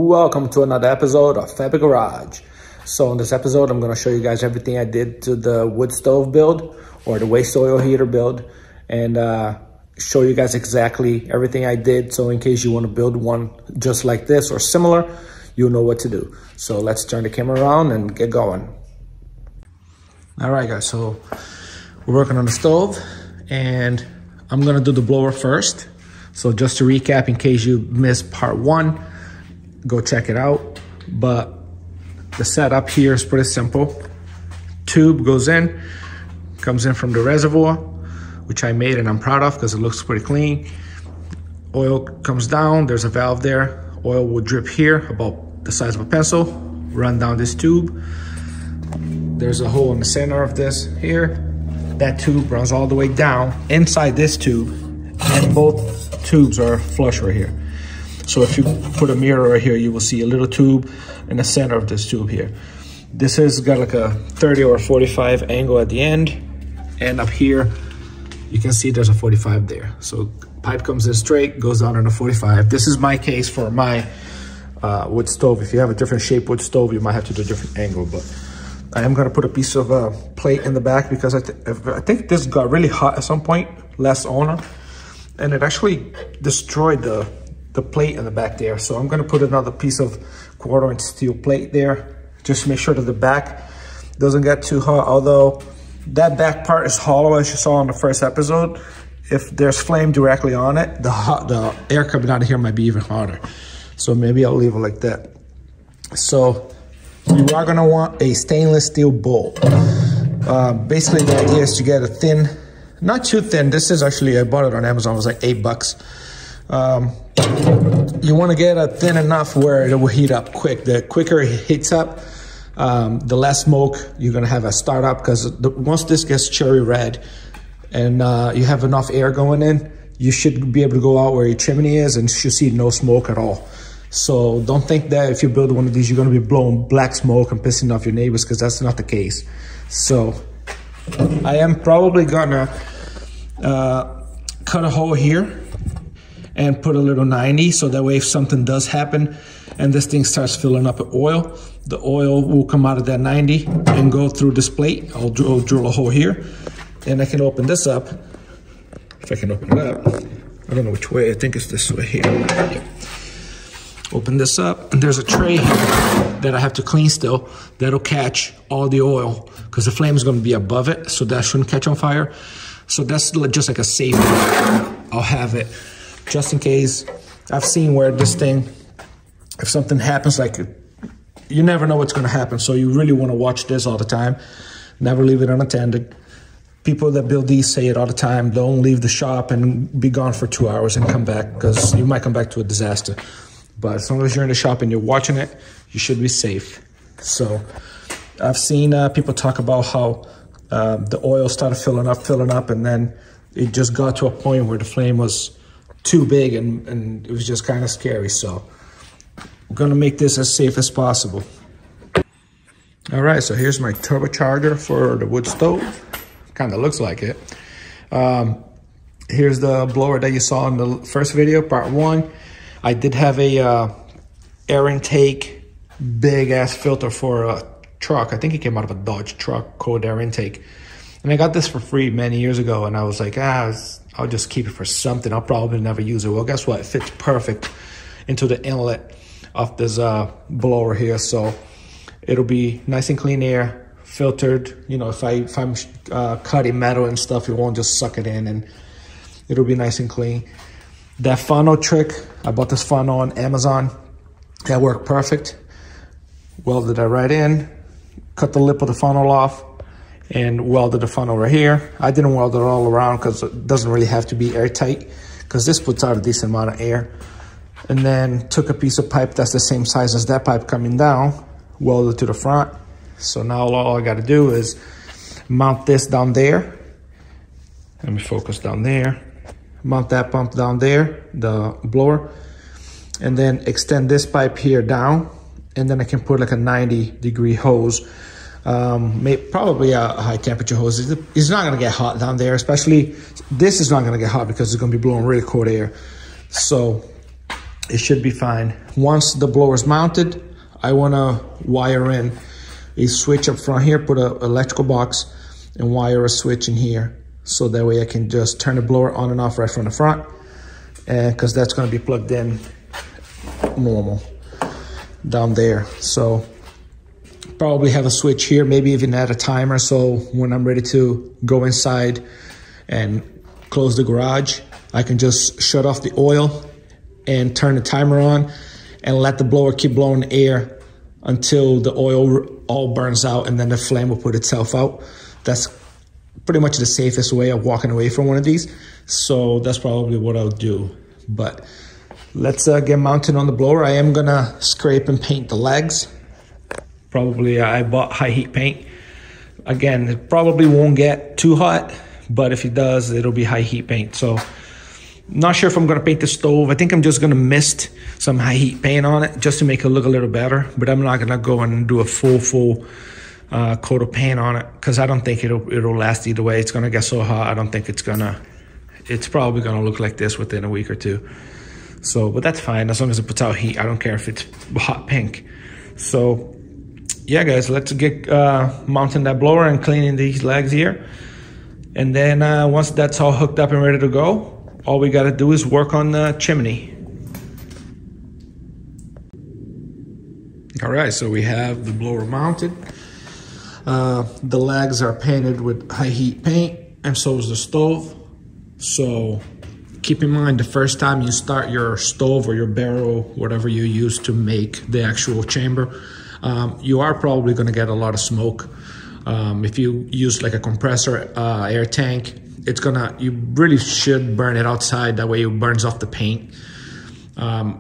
Welcome to another episode of fabitgarage. So in this episode, I'm going to show you guys everything I did to the wood stove build or the waste oil heater build, and show you guys exactly everything I did. So in case you want to build one just like this or similar, you'll know what to do. So let's turn the camera around and get going. All right, guys, so we're working on the stove and I'm going to do the blower first. So just to recap, in case you missed part one, go check it out. But the setup here is pretty simple. Tube goes in, comes in from the reservoir, which I made and I'm proud of because it looks pretty clean. Oil comes down, there's a valve there. Oil will drip here about the size of a pencil, run down this tube. There's a hole in the center of this here. That tube runs all the way down inside this tube, and both tubes are flush right here. So if you put a mirror right here, you will see a little tube in the center of this tube here. This has got like a 30 or 45 angle at the end. And up here, you can see there's a 45 there. So pipe comes in straight, goes down on a 45. This is my case for my wood stove. If you have a different shape wood stove, you might have to do a different angle. But I am gonna put a piece of plate in the back because I think this got really hot at some point, last owner. And it actually destroyed the plate in the back there. So I'm gonna put another piece of 1/4-inch steel plate there, just to make sure that the back doesn't get too hot. Although that back part is hollow, as you saw in the first episode. If there's flame directly on it, the air coming out of here might be even hotter. So maybe I'll leave it like that. So you are gonna want a stainless steel bowl. Basically the idea is to get a thin, not too thin. This is actually, I bought it on Amazon, it was like $8. You want to get it thin enough where it will heat up quick. The quicker it heats up, the less smoke you're going to have at startup, because once this gets cherry red and you have enough air going in, you should be able to go out where your chimney is and you should see no smoke at all. So don't think that if you build one of these, you're going to be blowing black smoke and pissing off your neighbors, because that's not the case. So I am probably going to cut a hole here and put a little 90, so that way if something does happen and this thing starts filling up with oil, the oil will come out of that 90 and go through this plate. I'll drill a hole here, and I can open this up. If I can open it up, I don't know which way, I think it's this way here. Yeah. Open this up, and there's a tray here that I have to clean still that'll catch all the oil, because the flame is going to be above it, so that shouldn't catch on fire. So that's just like a safety. I'll have it just in case. I've seen where this thing, if something happens, like, you never know what's going to happen. So you really want to watch this all the time. Never leave it unattended. People that build these say it all the time. Don't leave the shop and be gone for 2 hours and come back, because you might come back to a disaster. But as long as you're in the shop and you're watching it, you should be safe. So I've seen people talk about how the oil started filling up, and then it just got to a point where the flame was too big and it was just kind of scary. So I'm gonna make this as safe as possible. All right, so here's my turbocharger for the wood stove. Kind of looks like it. Here's the blower that you saw in the first video, part one. I did have a air intake, big ass filter for a truck. I think it came out of a Dodge truck, cold air intake. And I got this for free many years ago, and I was like, I'll just keep it for something. I'll probably never use it. Well, guess what? It fits perfect into the inlet of this blower here. So it'll be nice and clean air, filtered. You know, if I'm cutting metal and stuff, it won't just suck it in, and it'll be nice and clean. That funnel trick, I bought this funnel on Amazon. That worked perfect. Welded it right in, cut the lip of the funnel off, and welded the funnel right here. I didn't weld it all around because it doesn't really have to be airtight, because this puts out a decent amount of air. And then took a piece of pipe that's the same size as that pipe coming down, welded to the front. So now all I gotta do is mount this down there. Let me focus down there. Mount that pump down there, the blower, and then extend this pipe here down, and then I can put like a 90-degree hose. Probably a high temperature hose. It's not gonna get hot down there, especially this is not gonna get hot because it's gonna be blowing really cold air. So it should be fine. Once the blower is mounted, I want to wire in a switch up front here, put an electrical box and wire a switch in here. So that way I can just turn the blower on and off right from the front, and because that's going to be plugged in normal down there. So probably have a switch here, maybe even add a timer, so when I'm ready to go inside and close the garage, I can just shut off the oil and turn the timer on and let the blower keep blowing air until the oil all burns out, and then the flame will put itself out. That's pretty much the safest way of walking away from one of these. So that's probably what I'll do. But let's get mounted on the blower. I am gonna scrape and paint the legs. Probably I bought high heat paint. Again, it probably won't get too hot, but if it does, it'll be high heat paint. So not sure if I'm gonna paint the stove. I think I'm just gonna mist some high heat paint on it just to make it look a little better, but I'm not gonna go and do a full coat of paint on it, because I don't think it'll last either way. It's gonna get so hot, I don't think it's probably gonna look like this within a week or two. So, but that's fine, as long as it puts out heat. I don't care if it's hot pink. So yeah, guys, let's get mounting that blower and cleaning these legs here. And then once that's all hooked up and ready to go, all we gotta do is work on the chimney. All right, so we have the blower mounted. The legs are painted with high heat paint, and so is the stove. So keep in mind, the first time you start your stove or your barrel, whatever you use to make the actual chamber, you are probably gonna get a lot of smoke. If you use like a compressor air tank, you really should burn it outside. That way it burns off the paint.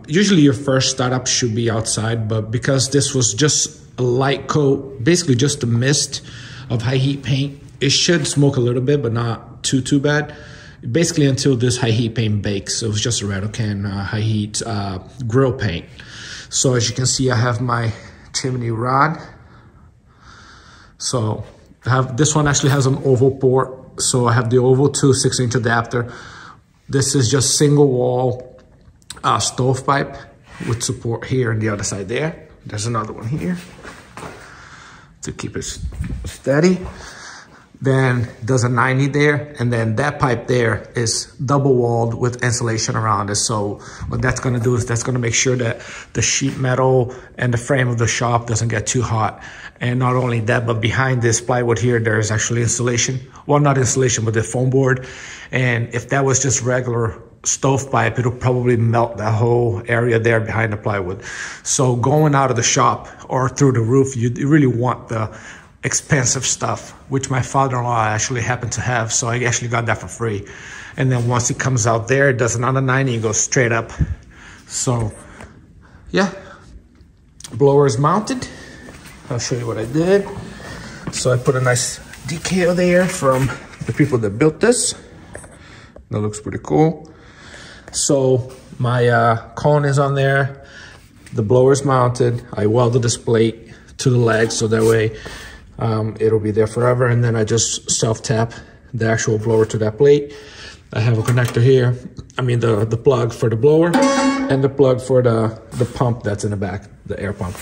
Usually your first startup should be outside, but because this was just a light coat, basically just a mist of high heat paint, it should smoke a little bit, but not too bad. Basically until this high heat paint bakes. It was just a rattle can high heat grill paint. So as you can see, I have my chimney rod. So this one actually has an oval port. So I have the oval 6-inch adapter. This is just single wall stovepipe with support here and the other side there. There's another one here to keep it steady. Then there's a 90 there, and then that pipe there is double walled with insulation around it. So what that's gonna do is that's gonna make sure that the sheet metal and the frame of the shop doesn't get too hot. And not only that, but behind this plywood here, there's actually insulation. Well, not insulation, but the foam board. And if that was just regular stovepipe, it'll probably melt that whole area there behind the plywood. So going out of the shop or through the roof, you really want the expensive stuff, which my father-in-law actually happened to have. So I actually got that for free. And then once it comes out there, it does another 90 and goes straight up. So yeah, blower is mounted. I'll show you what I did. So I put a nice decal there from the people that built this. That looks pretty cool. So my cone is on there. The blower is mounted. I welded this plate to the leg so that way it'll be there forever. And then I just self-tap the actual blower to that plate. I have a connector here. I mean the plug for the blower and the plug for the pump that's in the back, the air pump.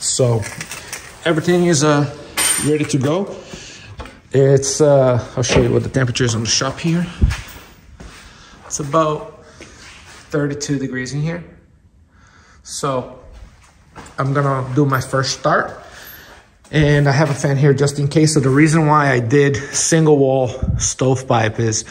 So everything is ready to go. It's I'll show you what the temperature is on the shop here. It's about 32 degrees in here. So I'm gonna do my first start. And I have a fan here just in case. So the reason why I did single wall stovepipe is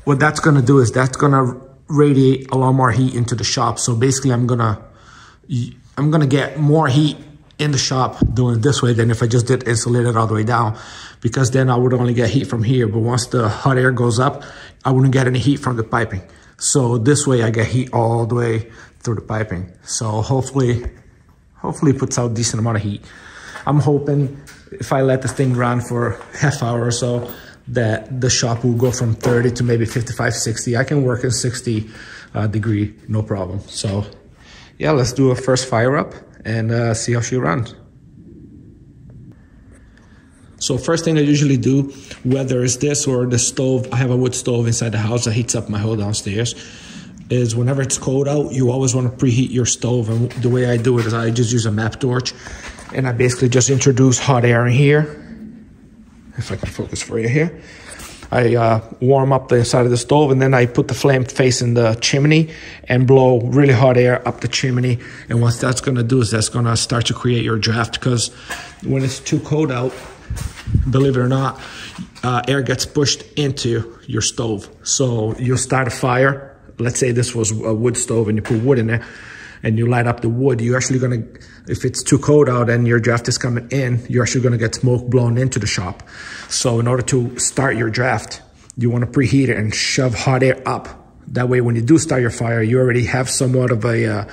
what that's gonna do is that's gonna radiate a lot more heat into the shop. So basically I'm gonna get more heat in the shop doing it this way than if I just did insulated all the way down, because then I would only get heat from here. But once the hot air goes up, I wouldn't get any heat from the piping. So this way I get heat all the way through the piping. So hopefully it puts out a decent amount of heat. I'm hoping if I let this thing run for half hour or so, that the shop will go from 30 to maybe 55, 60. I can work in 60 degree, no problem. So yeah, let's do a first fire up and see how she runs. So first thing I usually do, whether it's this or the stove, I have a wood stove inside the house that heats up my whole downstairs. is whenever it's cold out, you always want to preheat your stove. And the way I do it is I just use a map torch, and I basically just introduce hot air in here. If I can focus for you here. I warm up the inside of the stove, and then I put the flame facing the chimney and blow really hot air up the chimney. And what that's gonna do is that's gonna start to create your draft, because when it's too cold out, believe it or not, air gets pushed into your stove. So you'll start a fire. Let's say this was a wood stove and you put wood in there and you light up the wood. You're actually gonna, if it's too cold out and your draft is coming in, you're actually gonna get smoke blown into the shop. So in order to start your draft, you wanna preheat it and shove hot air up. That way when you do start your fire, you already have somewhat of a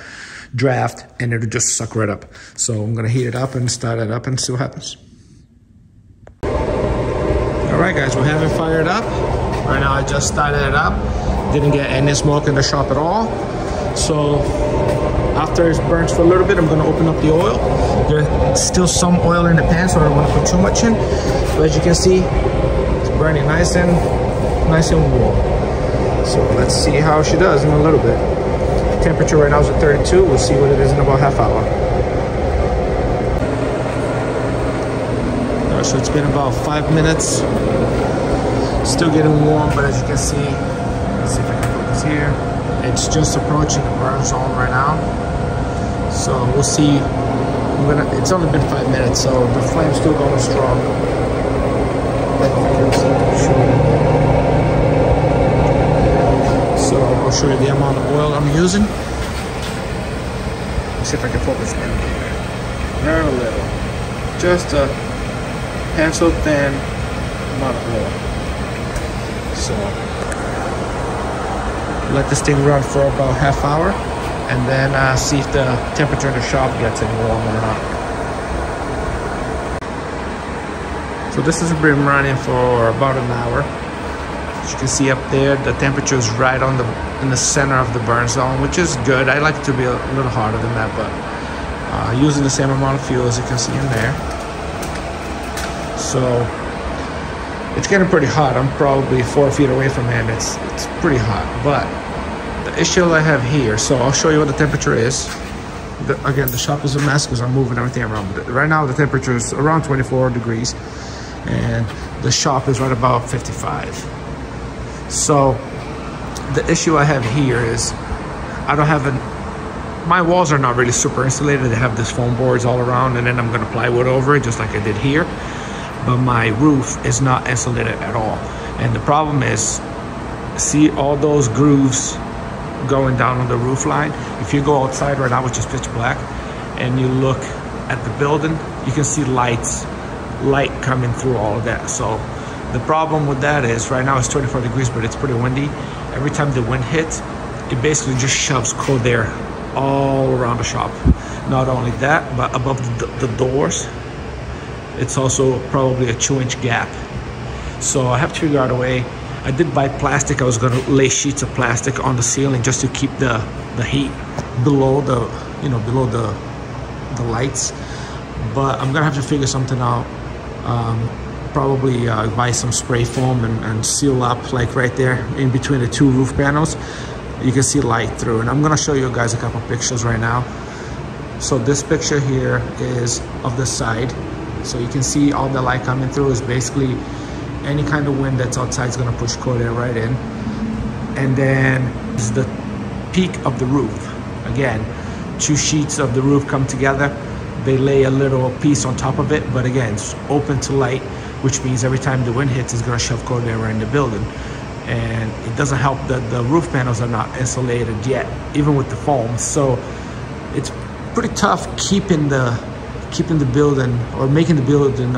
draft, and it'll just suck right up. So I'm gonna heat it up and start it up and see what happens. All right guys, we have it fired up. Right now I just started it up. Didn't get any smoke in the shop at all. So after it burns for a little bit, I'm gonna open up the oil. There's still some oil in the pan, so I don't wanna put too much in. But as you can see, it's burning nice and warm. So let's see how she does in a little bit. The temperature right now is at 32. We'll see what it is in about half hour. All right, so it's been about 5 minutes. Still getting warm, but as you can see, let's see if I can focus here. It's just approaching the burn zone right now. So we'll see. It's only been 5 minutes, so the flame's still going strong. So I'll show you the amount of oil I'm using. Let's see if I can focus in here. Very little. Just a pencil thin amount of oil. So let this thing run for about half hour, and then see if the temperature in the shop gets any warmer or not. So this has been running for about an hour. As you can see up there, the temperature is right on in the center of the burn zone, which is good. I like it to be a little hotter than that, but using the same amount of fuel as you can see in there. So it's getting pretty hot. I'm probably 4 feet away from it. It's pretty hot, but the issue I have here, so I'll show you what the temperature is. Again, the shop is a mess because I'm moving everything around. But right now the temperature is around 24 degrees, and the shop is right about 55. So the issue I have here is I don't have my walls are not really super insulated. They have this foam boards all around, and then I'm gonna plywood over it just like I did here. But my roof is not insulated at all. And the problem is, see all those grooves going down on the roof line? If you go outside right now, which is pitch black, and you look at the building, you can see light coming through all of that. So the problem with that is right now it's 24 degrees, but it's pretty windy. Every time the wind hits, it basically just shoves cold air all around the shop. Not only that, but above the doors, it's also probably a 2-inch gap. So I have to figure out a way. I did buy plastic. I was gonna lay sheets of plastic on the ceiling just to keep the heat below the lights. But I'm gonna have to figure something out. Probably buy some spray foam and seal up, like right there in between the two roof panels. You can see light through, and I'm gonna show you guys a couple pictures right now. So this picture here is of the side. So you can see all the light coming through is basically any kind of wind that's outside is gonna push cold air right in. And then this is the peak of the roof. Again, 2 sheets of the roof come together. They lay a little piece on top of it, but again, it's open to light, which means every time the wind hits, it's gonna shove cold air right in the building. And it doesn't help that the roof panels are not insulated yet, even with the foam. So it's pretty tough keeping the building, or making the building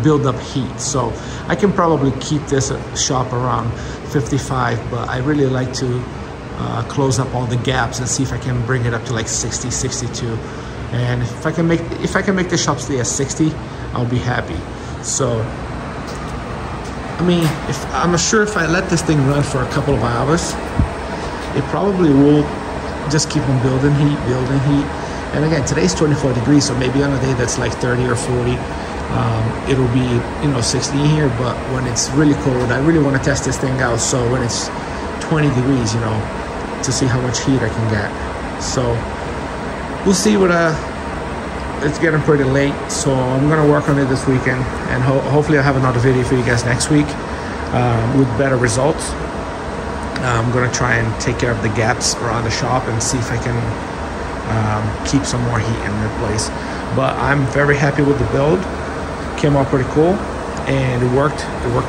build up heat. So I can probably keep this shop around 55, but I really like to close up all the gaps and see if I can bring it up to like 60, 62. And if I can make the shop stay at 60, I'll be happy. So I mean, I'm sure if I let this thing run for a couple of hours, it probably will just keep on building heat. And again, today's 24 degrees, so maybe on a day that's like 30 or 40, it'll be 60 in here. But when it's really cold, I really want to test this thing out. So when it's 20 degrees, you know, to see how much heat I can get. So we'll see what it's getting pretty late, so I'm gonna work on it this weekend, and hopefully I'll have another video for you guys next week with better results. I'm gonna try and take care of the gaps around the shop and see if I can keep some more heat in the place. But I'm very happy with the build. Came out pretty cool, and it worked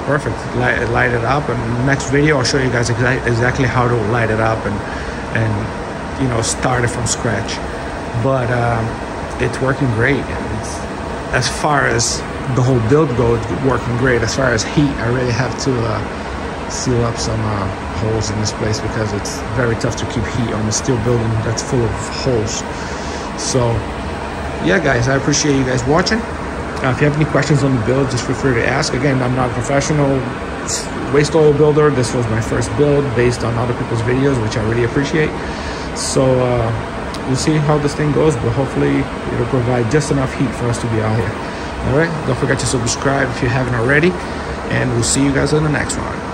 perfect. It lighted up, and next video I'll show you guys exactly how to light it up and you know, start it from scratch. But it's working great, and as far as the whole build goes, it's working great. As far as heat, I really have to seal up some holes in this place, because it's very tough to keep heat on a steel building that's full of holes. So yeah, guys, I appreciate you guys watching. If you have any questions on the build, just feel free to ask. Again, I'm not a professional waste oil builder. This was my first build based on other people's videos, which I really appreciate. So we'll see how this thing goes, but hopefully it'll provide just enough heat for us to be out here. All right, don't forget to subscribe if you haven't already, and we'll see you guys in the next one.